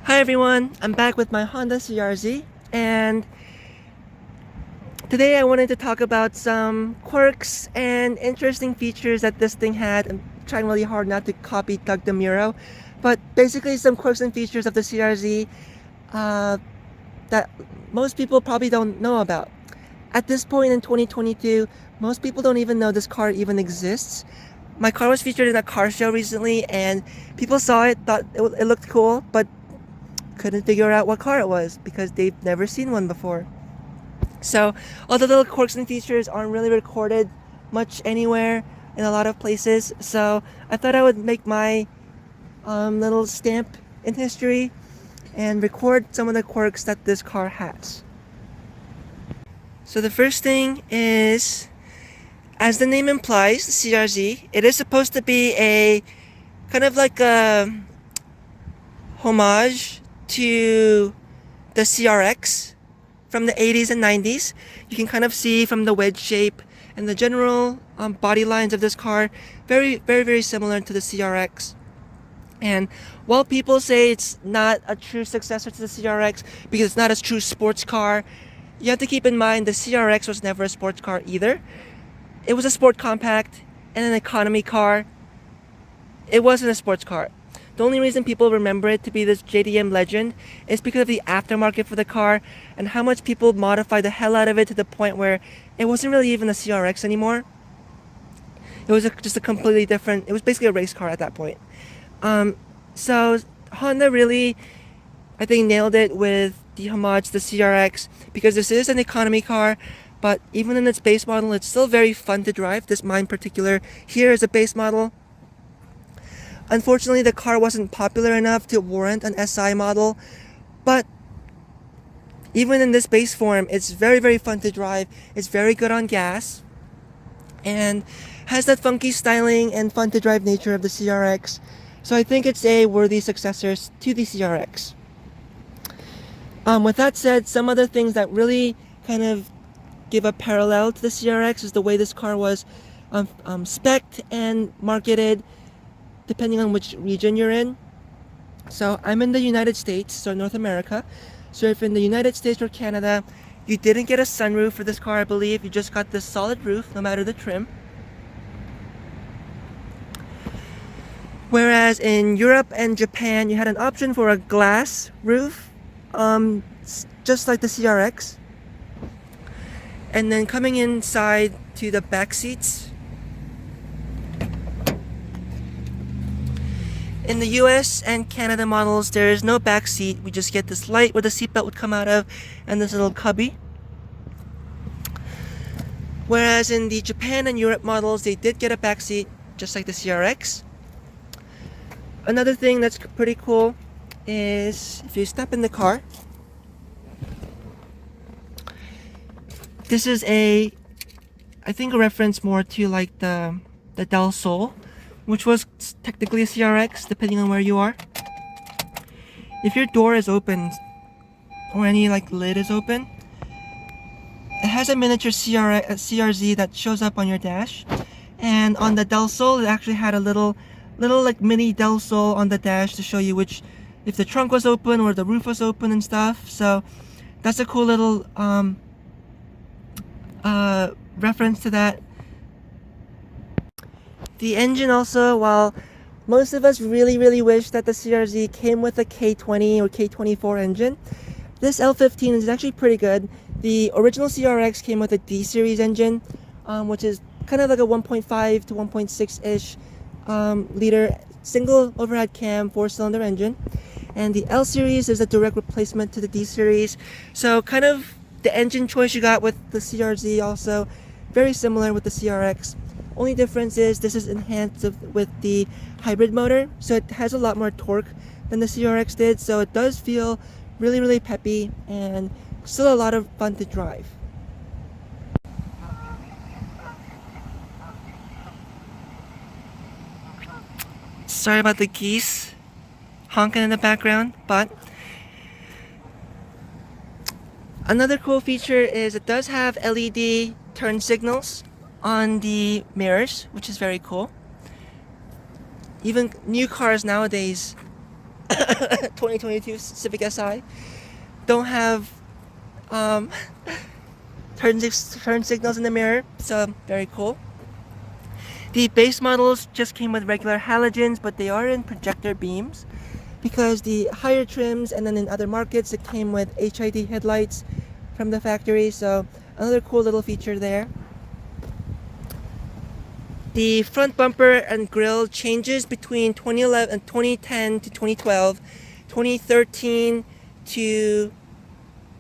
Hi everyone, I'm back with my Honda CRZ, and today I wanted to talk about some quirks and interesting features that this thing had. I'm trying really hard not to copy Doug DeMuro, but basically some quirks and features of the CRZ that most people probably don't know about. At this point in 2022, most people don't even know this car even exists. My car was featured in a car show recently, and people saw it, thought it looked cool, but couldn't figure out what car it was because they've never seen one before. So all the little quirks and features aren't really recorded much anywhere in a lot of places. So I thought I would make my little stamp in history and record some of the quirks that this car has. So the first thing is, as the name implies, the CRZ, it is supposed to be a kind of like a homage to the CRX from the 80s and 90s. You can kind of see from the wedge shape and the general body lines of this car, very similar to the CRX. And while people say it's not a true successor to the CRX because it's not a true sports car, you have to keep in mind the CRX was never a sports car either. It was a sport compact and an economy car. It wasn't a sports car. The only reason people remember it to be this JDM legend is because of the aftermarket for the car and how much people modified the hell out of it to the point where it wasn't really even a CRX anymore. It was just a completely different, it was basically a race car at that point. So Honda really, I think, nailed it with the homage to the CRX because this is an economy car, but even in its base model, it's still very fun to drive. This mine particular here is a base model. Unfortunately, the car wasn't popular enough to warrant an SI model, but even in this base form, it's very fun to drive. It's very good on gas and has that funky styling and fun to drive nature of the CRX. So I think it's a worthy successor to the CRX. With that said, some other things that really kind of give a parallel to the CRX is the way this car was spec'd and marketed depending on which region you're in. So I'm in the United States, so North America. So if in the United States or Canada, you didn't get a sunroof for this car, I believe, you just got this solid roof, no matter the trim. Whereas in Europe and Japan, you had an option for a glass roof, just like the CRX. And then coming inside to the back seats, in the US and Canada models, there is no back seat. We just get this light where the seatbelt would come out of and this little cubby. Whereas in the Japan and Europe models, they did get a back seat, just like the CRX. Another thing that's pretty cool is if you step in the car, this is I think a reference more to like the Del Sol, which was technically a CRX, depending on where you are. If your door is open, or any like lid is open, it has a miniature CRZ that shows up on your dash. And on the Del Sol, it actually had a little like mini Del Sol on the dash to show you if the trunk was open or the roof was open and stuff. So that's a cool little reference to that. The engine also, while most of us really wish that the CRZ came with a K20 or K24 engine, this L15 is actually pretty good. The original CRX came with a D series engine, which is kind of like a 1.5 to 1.6-ish liter single overhead cam 4-cylinder engine. And the L series is a direct replacement to the D series. So kind of the engine choice you got with the CRZ also very similar with the CRX. Only difference is this is enhanced with the hybrid motor, so it has a lot more torque than the CRX did, so it does feel really peppy and still a lot of fun to drive. Sorry about the geese honking in the background, but another cool feature is it does have LED turn signals on the mirrors, which is very cool. Even new cars nowadays 2022 Civic Si. Don't have turn signals in the mirror, so very cool. The base models just came with regular halogens, but they are in projector beams because the higher trims and then in other markets it came with Hpd headlights from the factory, so another cool little feature there. The front bumper and grille changes between 2010 to 2012, 2013 to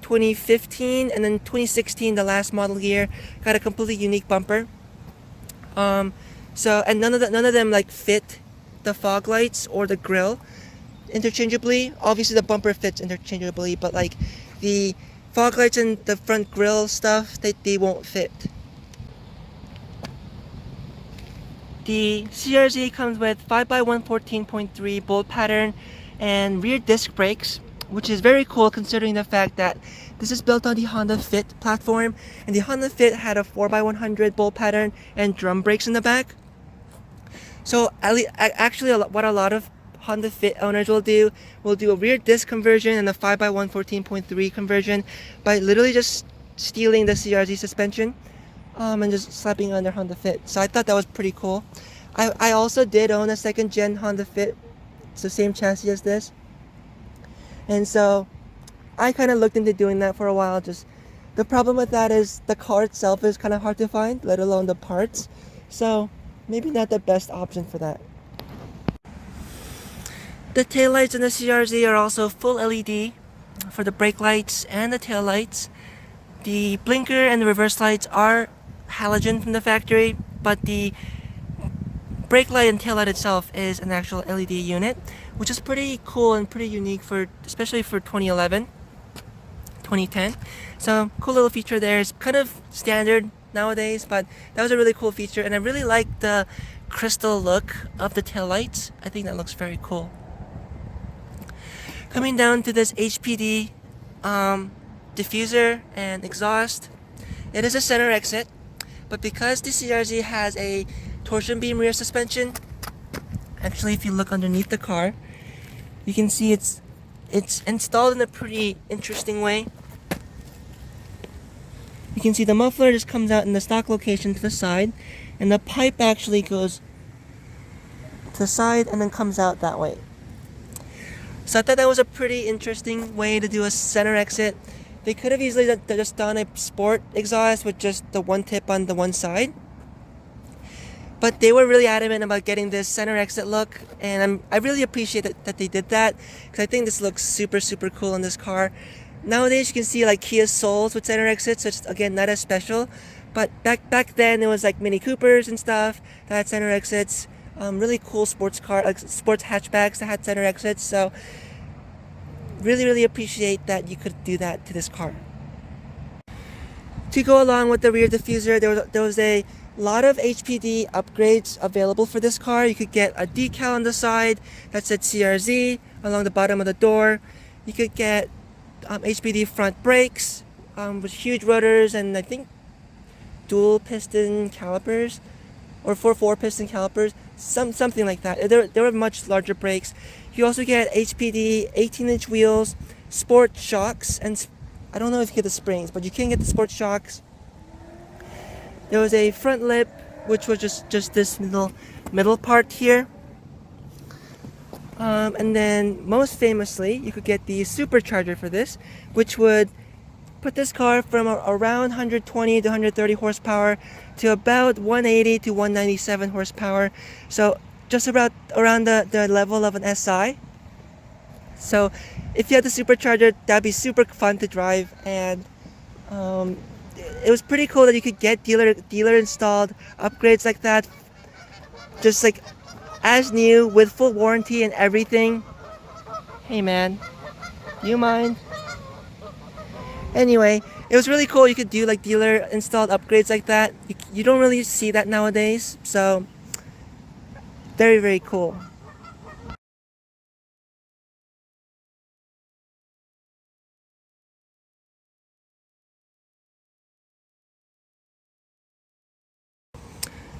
2015, and then 2016, the last model year, got a completely unique bumper. And none of them like fit the fog lights or the grille interchangeably. Obviously the bumper fits interchangeably, but like the fog lights and the front grille stuff, they won't fit. The CRZ comes with 5x114.3 bolt pattern and rear disc brakes, which is very cool considering the fact that this is built on the Honda Fit platform, and the Honda Fit had a 4x100 bolt pattern and drum brakes in the back. So actually what a lot of Honda Fit owners will do a rear disc conversion and a 5x114.3 conversion by literally just stealing the CRZ suspension and just slapping on their Honda Fit. So I thought that was pretty cool. I also did own a second gen Honda Fit. It's the same chassis as this. And so I kind of looked into doing that for a while. Just the problem with that is the car itself is kind of hard to find, let alone the parts. So maybe not the best option for that. The taillights in the CRZ are also full LED for the brake lights and the tail lights. The blinker and the reverse lights are halogen from the factory, but the brake light and tail light itself is an actual LED unit, which is pretty cool and pretty unique especially for 2011, 2010. So cool little feature there. It's kind of standard nowadays, but that was a really cool feature, and I really like the crystal look of the taillights. I think that looks very cool. Coming down to this Hpd diffuser and exhaust, it is a center exit, but because the CRZ has a torsion beam rear suspension, actually if you look underneath the car, you can see it's installed in a pretty interesting way. You can see the muffler just comes out in the stock location to the side, and the pipe actually goes to the side and then comes out that way. So I thought that was a pretty interesting way to do a center exit. They could have easily just done a sport exhaust with just the one tip on the one side, but they were really adamant about getting this center exit look, and I really appreciate that they did that, because I think this looks super cool on this car. Nowadays you can see like Kia Souls with center exits, so it's again not as special, but back then it was like Mini Coopers and stuff that had center exits. Really cool sports hatchbacks that had center exits. So really appreciate that you could do that to this car. To go along with the rear diffuser, there was a lot of Hpd upgrades available for this car. You could get a decal on the side that said CRZ along the bottom of the door. You could get Hpd front brakes with huge rotors and I think dual piston calipers or 4 piston calipers, something like that. There were much larger brakes. You also get Hpd 18-inch wheels, sport shocks, and I don't know if you get the springs, but you can get the sport shocks. There was a front lip, which was just this middle part here. And then most famously, you could get the supercharger for this, which would put this car from around 120 to 130 horsepower to about 180 to 197 horsepower. So just around the level of an SI. So if you had the supercharger, that'd be super fun to drive, and it was pretty cool that you could get dealer installed upgrades like that, just like as new with full warranty and everything. Hey man, do you mind? Anyway, it was really cool. You could do like dealer installed upgrades like that. You don't really see that nowadays, so very cool.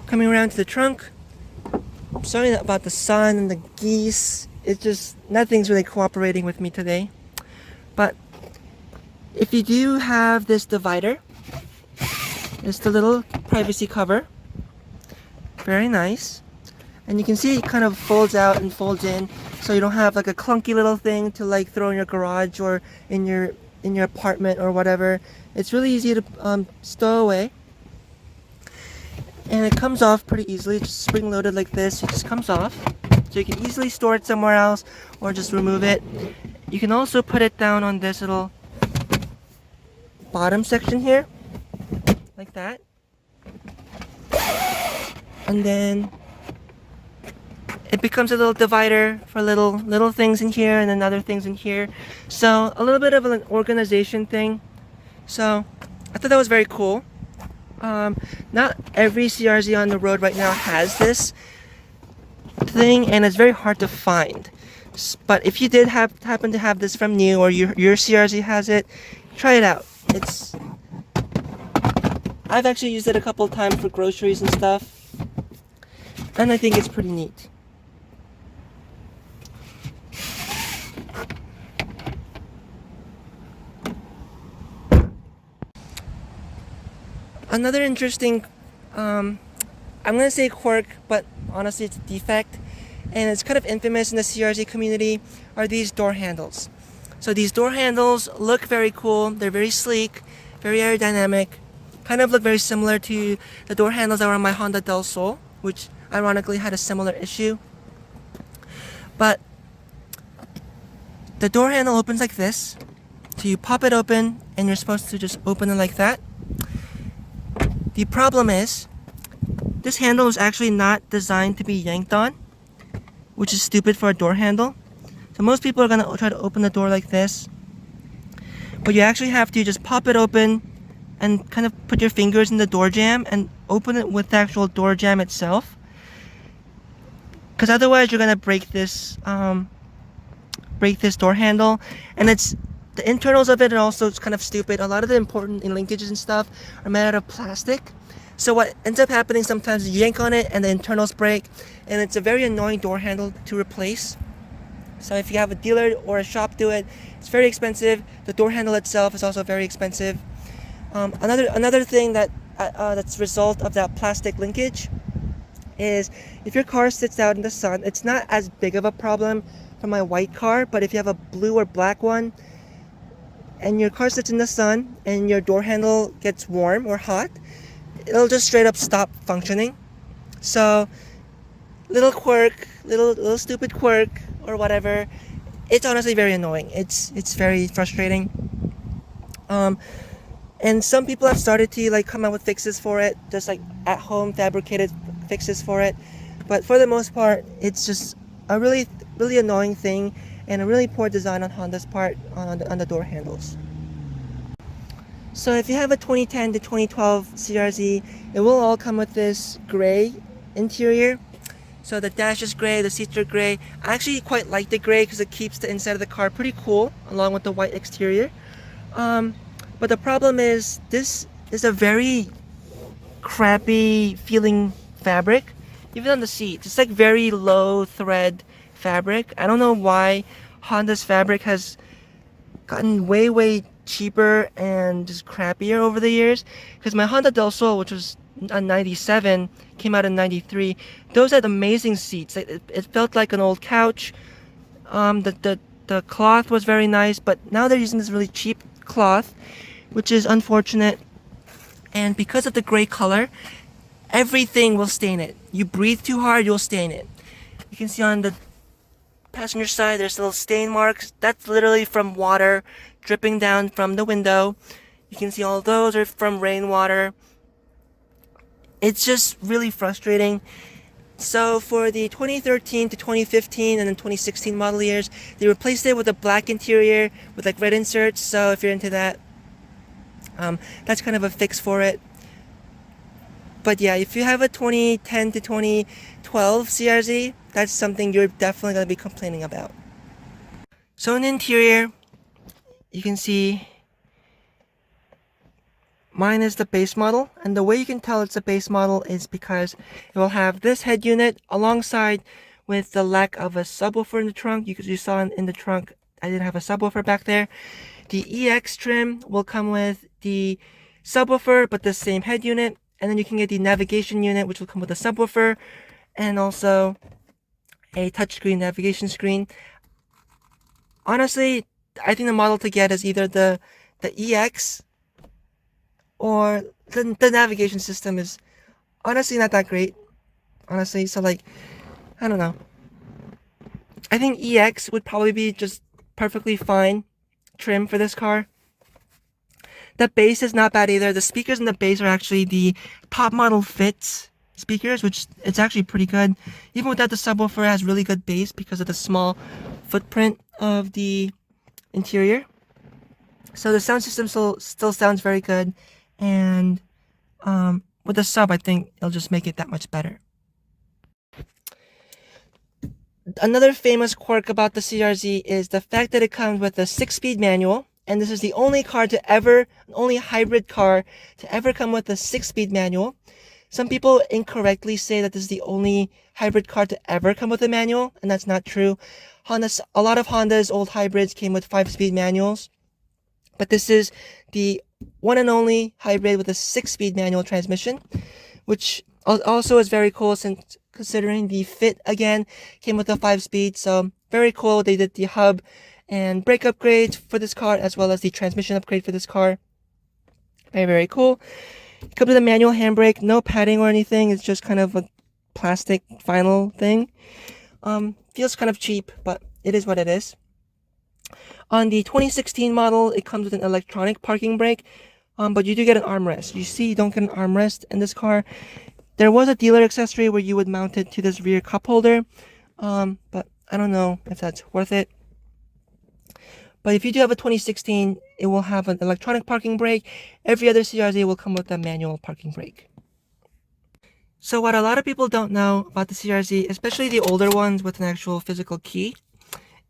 Coming around to the trunk. I'm sorry about the sun and the geese. it's just, nothing's really cooperating with me today. But if you do have this divider, it's the little privacy cover. Very nice. And you can see it kind of folds out and folds in, so you don't have like a clunky little thing to like throw in your garage or in your apartment or whatever. It's really easy to stow away. And it comes off pretty easily. It's just spring loaded like this. It just comes off. So you can easily store it somewhere else or just remove it. You can also put it down on this little bottom section here, like that. And then it becomes a little divider for little things in here and then other things in here. So a little bit of an organization thing. So I thought that was very cool. Not every CRZ on the road right now has this thing, and it's very hard to find. But if you did happen to have this from new, or your CRZ has it, try it out. I've actually used it a couple times for groceries and stuff, and I think it's pretty neat. Another interesting, I'm gonna say quirk, but honestly it's a defect, and it's kind of infamous in the CRZ community, are these door handles. So these door handles look very cool. They're very sleek, very aerodynamic, kind of look very similar to the door handles that were on my Honda Del Sol, which ironically had a similar issue. But the door handle opens like this, so you pop it open and you're supposed to just open it like that. The problem is, this handle is actually not designed to be yanked on, which is stupid for a door handle. So most people are going to try to open the door like this, but you actually have to just pop it open and kind of put your fingers in the door jamb and open it with the actual door jamb itself, because otherwise you're going to break this door handle. And the internals of it are also kind of stupid. A lot of the important linkages and stuff are made out of plastic. So what ends up happening sometimes is you yank on it and the internals break, and it's a very annoying door handle to replace. So if you have a dealer or a shop do it, it's very expensive. The door handle itself is also very expensive. Another thing that's a result of that plastic linkage is if your car sits out in the sun, it's not as big of a problem for my white car, but if you have a blue or black one, and your car sits in the sun and your door handle gets warm or hot, it'll just straight up stop functioning. So little quirk, little stupid quirk or whatever, it's honestly very annoying. It's very frustrating. And some people have started to like come out with fixes for it, just like at home fabricated fixes for it. But for the most part, it's just a really annoying thing and a really poor design on Honda's part on the door handles. So if you have a 2010 to 2012 CRZ, it will all come with this gray interior. So the dash is gray, the seats are gray. I actually quite like the gray because it keeps the inside of the car pretty cool along with the white exterior. But the problem is this is a very crappy feeling fabric, even on the seats. It's like very low thread fabric. I don't know why Honda's fabric has gotten way cheaper and just crappier over the years, because my Honda Del Sol, which was a 97, came out in 93. Those had amazing seats. It felt like an old couch. The cloth was very nice, but now they're using this really cheap cloth, which is unfortunate. And because of the gray color, everything will stain it. You breathe too hard, you'll stain it. You can see on the passenger side there's little stain marks. That's literally from water dripping down from the window. You can see all those are from rainwater. It's just really frustrating. So for the 2013 to 2015 and then 2016 model years, they replaced it with a black interior with like red inserts. So if you're into that, that's kind of a fix for it. But yeah, if you have a 2010 to 2012 CRZ, that's something you're definitely going to be complaining about. So in the interior, you can see mine is the base model, and the way you can tell it's a base model is because it will have this head unit alongside with the lack of a subwoofer in the trunk. You saw in the trunk, I didn't have a subwoofer back there. The EX trim will come with the subwoofer, but the same head unit. And then you can get the navigation unit, which will come with a subwoofer, and also a touchscreen navigation screen. Honestly, I think the model to get is either the EX, or the navigation system is honestly not that great. Honestly, so like, I don't know. I think EX would probably be just perfectly fine trim for this car. The bass is not bad either. The speakers in the bass are actually the top model Fitz speakers, which it's actually pretty good. Even without the subwoofer, it has really good bass because of the small footprint of the interior. So the sound system still sounds very good, and with the sub, I think it'll just make it that much better. Another famous quirk about the CRZ is the fact that it comes with a 6-speed manual, and this is the only hybrid car to ever come with a 6-speed manual. Some people incorrectly say that this is the only hybrid car to ever come with a manual, and that's not true. A lot of Honda's old hybrids came with 5-speed manuals, but this is the one and only hybrid with a 6-speed manual transmission, which also is very cool since considering the Fit again came with a 5-speed. So very cool. They did the hub and brake upgrades for this car, as well as the transmission upgrade for this car. Very, very cool. It comes with a manual handbrake, no padding or anything. It's just kind of a plastic vinyl thing. Feels kind of cheap, but it is what it is. On the 2016 model, it comes with an electronic parking brake, but you do get an armrest. You see, you don't get an armrest in this car. There was a dealer accessory where you would mount it to this rear cup holder, but I don't know if that's worth it. But if you do have a 2016, it will have an electronic parking brake. Every other CRZ will come with a manual parking brake. So what a lot of people don't know about the CRZ, especially the older ones with an actual physical key,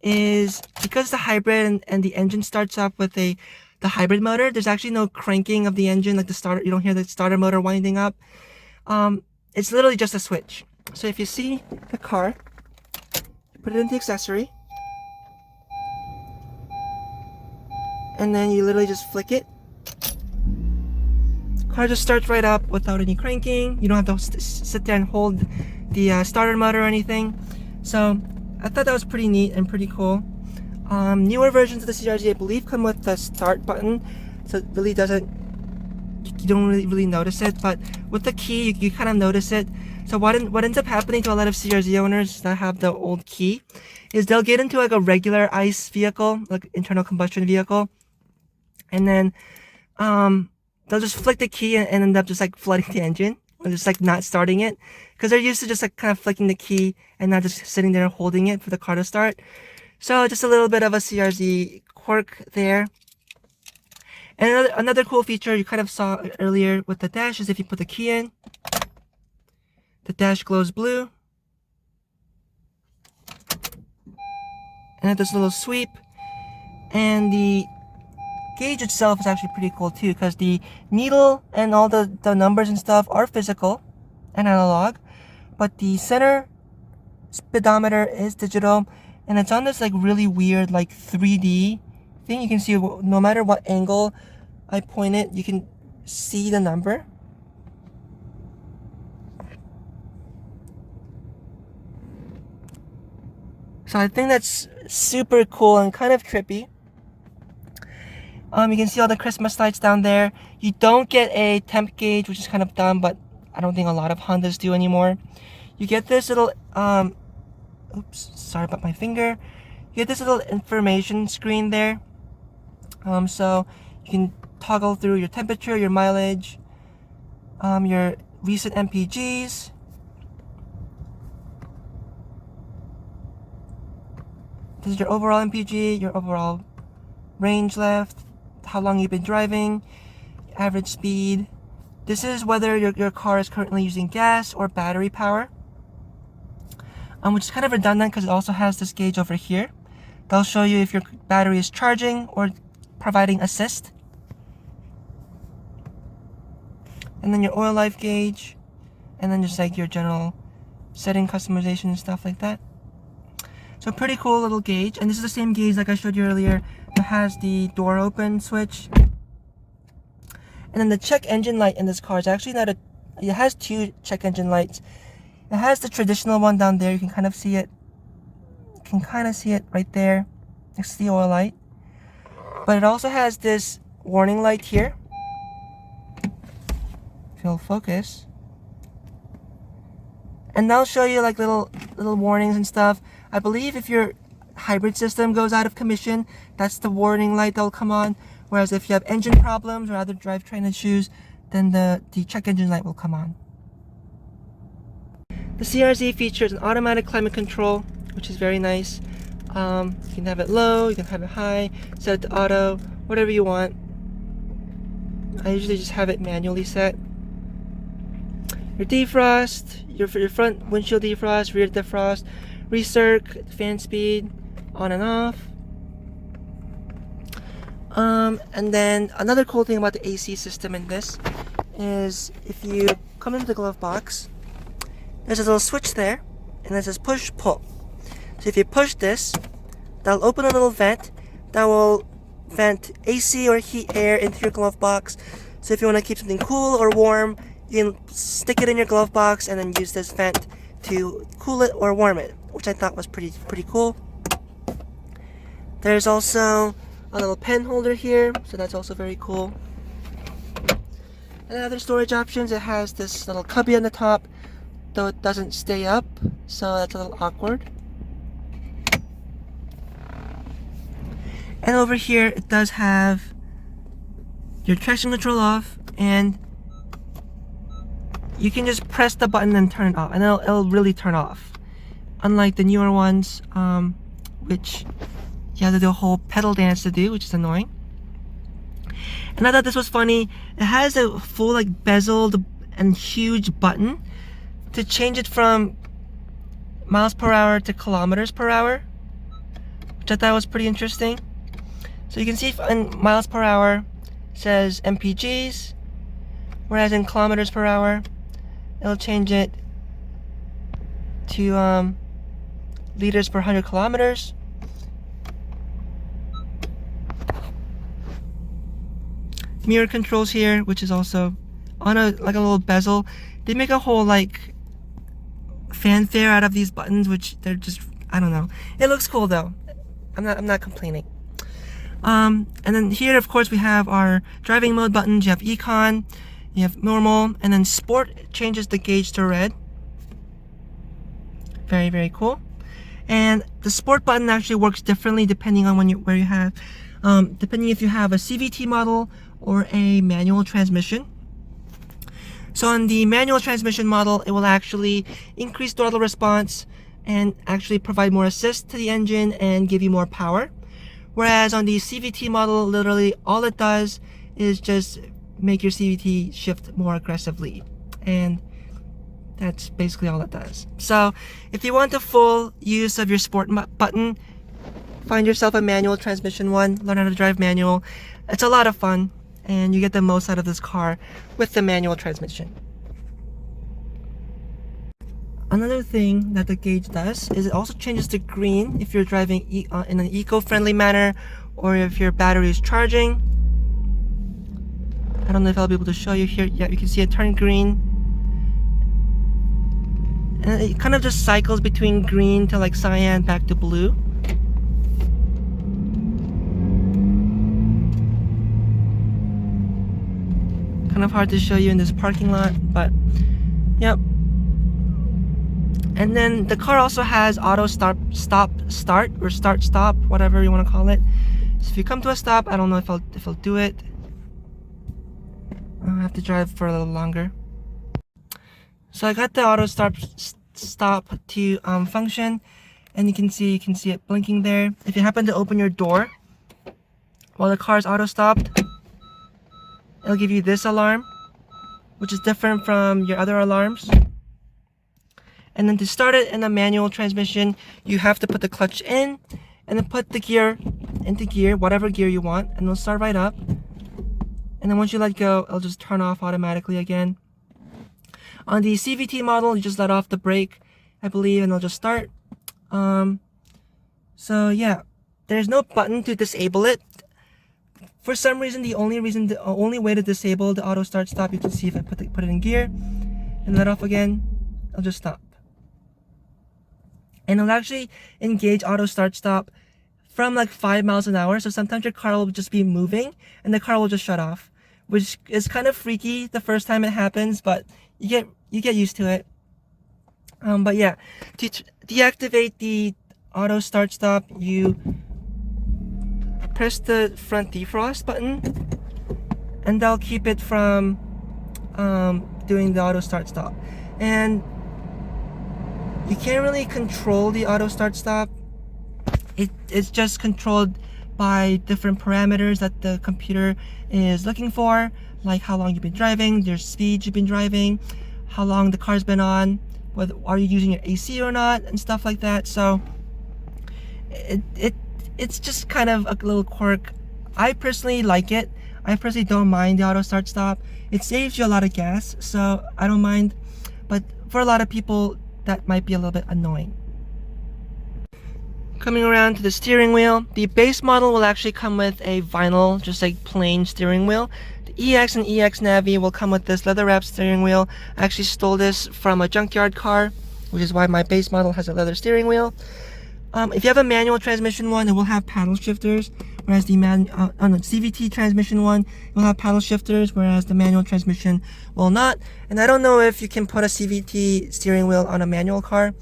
is because the hybrid and the engine starts up with the hybrid motor, there's actually no cranking of the engine like the starter. You don't hear the starter motor winding up. It's literally just a switch. So if you see the car, put it in the accessory, and then you literally just flick it. Car just starts right up without any cranking. You don't have to sit there and hold the starter motor or anything. So I thought that was pretty neat and pretty cool. Newer versions of the CRZ, I believe, come with the start button, so it really doesn't, you don't really notice it, but with the key, you kind of notice it. So what ends up happening to a lot of CRZ owners that have the old key is they'll get into like a regular ICE vehicle, like internal combustion vehicle, and then they'll just flick the key and end up just like flooding the engine, or just like not starting it, because they're used to just like kind of flicking the key and not just sitting there holding it for the car to start. So just a little bit of a CRZ quirk there. And another cool feature you kind of saw earlier with the dash is if you put the key in, the dash glows blue, and it does a little sweep. And the gauge itself is actually pretty cool too, because the needle and all the numbers and stuff are physical and analog, but the center speedometer is digital, and it's on this like really weird like 3D thing. You can see no matter what angle I point it, you can see the number. So I think that's super cool and kind of trippy. You can see all the Christmas lights down there. You don't get a temp gauge, which is kind of dumb, but I don't think a lot of Hondas do anymore. You get this little, oops, sorry about my finger. You get this little information screen there. So you can toggle through your temperature, your mileage, your recent MPGs. This is your overall MPG, your overall range left, how long you've been driving, average speed. This is whether your car is currently using gas or battery power, which is kind of redundant because it also has this gauge over here. They'll show you if your battery is charging or providing assist. And then your oil life gauge, and then just like your general setting customization and stuff like that. So pretty cool little gauge, and this is the same gauge like I showed you earlier that has the door open switch. And then the check engine light in this car is actually not a, it has two check engine lights. It has the traditional one down there, you can kind of see it. You can kind of see it right there next to the oil light. But it also has this warning light here. If you'll focus. And that'll show you like little warnings and stuff. I believe if your hybrid system goes out of commission, that's the warning light that'll come on. Whereas if you have engine problems or other drivetrain issues, then the check engine light will come on. The CRZ features an automatic climate control, which is very nice. You can have it low, you can have it high, set it to auto, whatever you want. I usually just have it manually set. Your defrost, your front windshield defrost, rear defrost, recirc, fan speed, on and off. And then another cool thing about the AC system in this is if you come into the glove box, there's a little switch there, and it says push pull. So if you push this, that'll open a little vent that will vent AC or heat air into your glove box. So if you want to keep something cool or warm, you can stick it in your glove box and then use this vent to cool it or warm it, which I thought was pretty cool. There's also a little pen holder here, so that's also very cool. And other storage options, it has this little cubby on the top, though it doesn't stay up, so that's a little awkward. And over here, it does have your traction control off, and you can just press the button and turn it off, and it'll really turn off. Unlike the newer ones, which you have to do a whole pedal dance to do, which is annoying. And I thought this was funny. It has a full like bezeled and huge button to change it from miles per hour to kilometers per hour, which I thought was pretty interesting. So you can see in miles per hour it says mpgs, whereas in kilometers per hour it'll change it to liters per 100 kilometers. Mirror controls here, which is also on a little bezel. They make a whole like fanfare out of these buttons, which they're just, I don't know. It looks cool though. I'm not complaining. And then here, of course, we have our driving mode buttons. You have Econ, you have normal, and then Sport changes the gauge to red. Very cool. And the Sport button actually works differently depending on where you have, depending if you have a CVT model or a manual transmission. So on the manual transmission model, it will actually increase throttle response and actually provide more assist to the engine and give you more power. Whereas on the CVT model, literally all it does is just make your CVT shift more aggressively. And that's basically all it does. So if you want the full use of your Sport button, find yourself a manual transmission one, learn how to drive manual. It's a lot of fun, and you get the most out of this car with the manual transmission. Another thing that the gauge does is it also changes to green if you're driving in an eco-friendly manner, or if your battery is charging. I don't know if I'll be able to show you here. Yeah, you can see it turn green. And it kind of just cycles between green to like cyan back to blue. Kind of hard to show you in this parking lot, but yep. And then the car also has auto start, start, or start, stop, whatever you want to call it. So if you come to a stop, I don't know if I'll do it. I'll have to drive for a little longer. So I got the auto stop to function, and you can see it blinking there. If you happen to open your door while the car is auto stopped, it'll give you this alarm, which is different from your other alarms. And then to start it in a manual transmission, you have to put the clutch in and then put the gear into gear, whatever gear you want, and it'll start right up. And then once you let go, it'll just turn off automatically again. On the CVT model, you just let off the brake, I believe, and it'll just start. So yeah, there's no button to disable it. For some reason, the only way to disable the auto start stop, you can see if I put it in gear and let off again, it'll just stop. And it'll actually engage auto start stop from like 5 miles an hour. So sometimes your car will just be moving and the car will just shut off, which is kind of freaky the first time it happens, but you get used to it. But yeah, to deactivate the auto start stop, you press the front defrost button, and that'll keep it from doing the auto start stop. And you can't really control the auto start stop. It's just controlled by different parameters that the computer is looking for, like how long you've been driving, your speed you've been driving, how long the car's been on, whether are you using your AC or not, and stuff like that. So it's just kind of a little quirk. I personally like it. I personally don't mind the auto start stop. It saves you a lot of gas, so I don't mind. But for a lot of people, that might be a little bit annoying. Coming around to the steering wheel, the base model will actually come with a vinyl, just like plain steering wheel. The EX and EX Navi will come with this leather wrapped steering wheel. I actually stole this from a junkyard car, which is why my base model has a leather steering wheel. If you have a manual transmission one, it will have paddle shifters, whereas the CVT transmission one will have paddle shifters, whereas the manual transmission will not. And I don't know if you can put a CVT steering wheel on a manual car.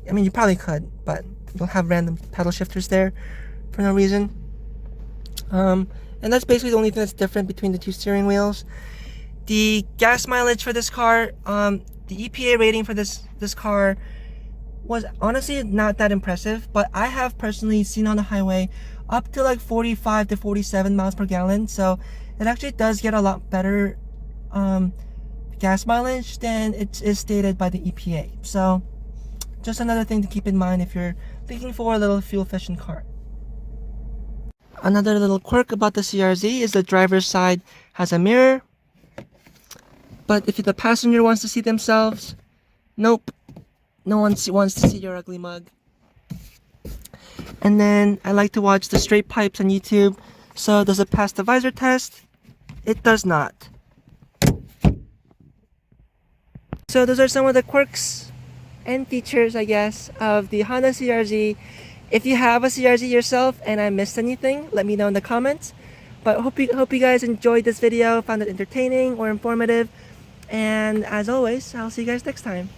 I mean, you probably could, but you'll have random paddle shifters there for no reason. And that's basically the only thing that's different between the two steering wheels. The gas mileage for this car, the EPA rating for this car was honestly not that impressive, but I have personally seen on the highway up to like 45 to 47 miles per gallon, so it actually does get a lot better gas mileage than it is stated by the EPA. So just another thing to keep in mind if you're looking for a little fuel efficient car. Another little quirk about the CRZ is the driver's side has a mirror, but if the passenger wants to see themselves, nope. No one wants to see your ugly mug. And then I like to watch the straight pipes on YouTube. So does it pass the visor test? It does not. So those are some of the quirks and features, I guess, of the Honda CRZ. If you have a CRZ yourself and I missed anything, let me know in the comments. But hope you guys enjoyed this video, found it entertaining or informative. And as always, I'll see you guys next time.